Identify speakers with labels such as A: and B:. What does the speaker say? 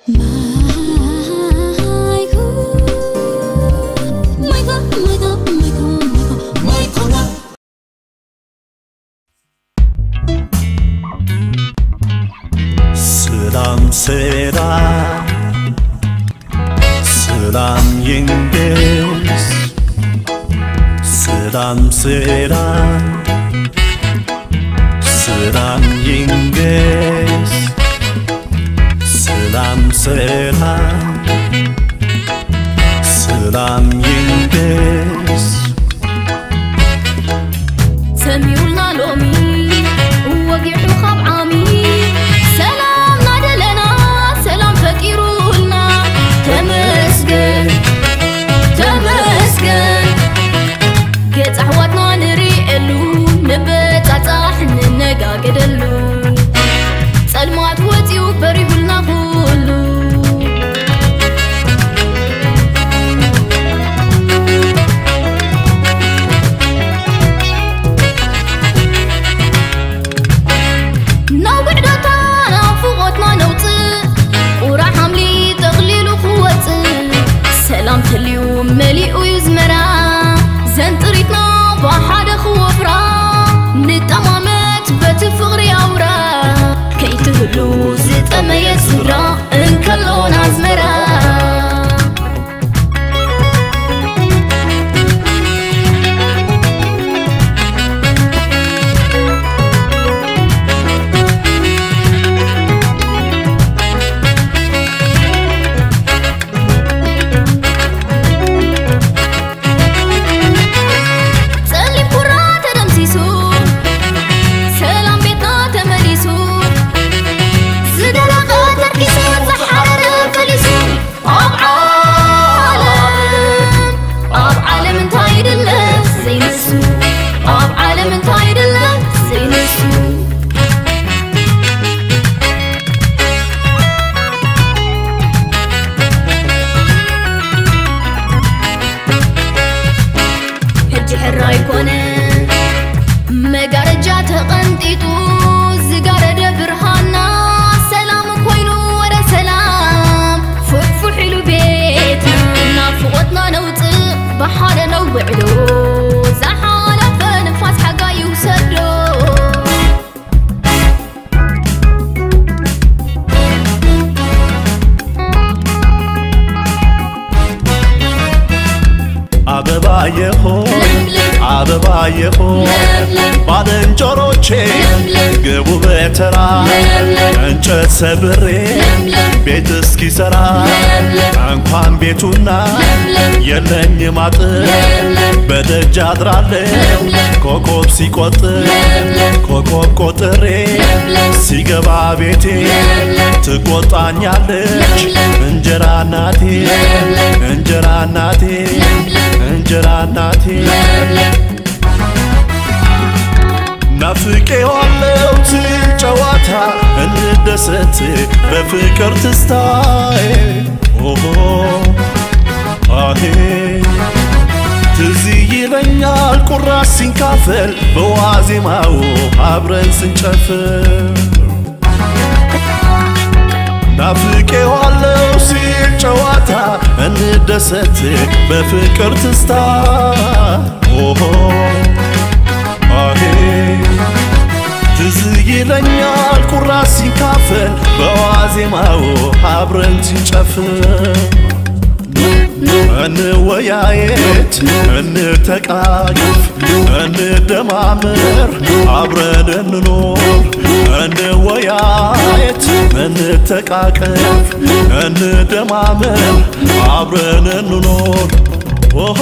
A: Selam yengeç Selam yengeç Selam yengeç
B: سميولنا لومي ووقعوا خاب عامي سلام نادلنا سلام فكيرولنا تمسكن قد أحواتنا نريقلو نبت عطاحن نقاقدلو سلمات وطيو بريبولنا كلو سلام اليوم مليء يزمرا زنطريتنا بحد خوفرا نتمامت بتفغري أورا كي تهلو زيت أما يسورا انكلون عزمرا
A: አበባየሆ ባልንጀሮቼ ግቡ በተራ እንጨት ሰብሬ ቤት እስኪሰራ እንኳን ቤቱና የለኝም አጥር በደጅ አድራለሁ ኮከብ ሲቆጥር ኮከብ ቆጥሬ ሲገባ ቤቴ ትቆጣኛለች እንጀራ እናቴ እንጀራ እናቴ እንጀራ እናቴ ናፍቄዋለሁ ጨዋታ እንደሰት በፍቅር ትስታይ ኦሆ አሄ ትዝ ይለኛል ቁራሽ ሲንካፈል በዋዜማው አብረን ስንጨፍር ናፍቄዋለሁ ጨዋታ እንደሰት በፍቅር ትስታይ ኦሆ አሄ ትዝ ይለኛል ቁራሽ ሲንካፈል በዋዜማው አብረን ስንጨፍር እንወያየት እንተቃቀፍ እንደማመር አብረን እንኖር እንወያየት እንተቃቀፍ እንደማመር አብረን እንኖር ኦሆ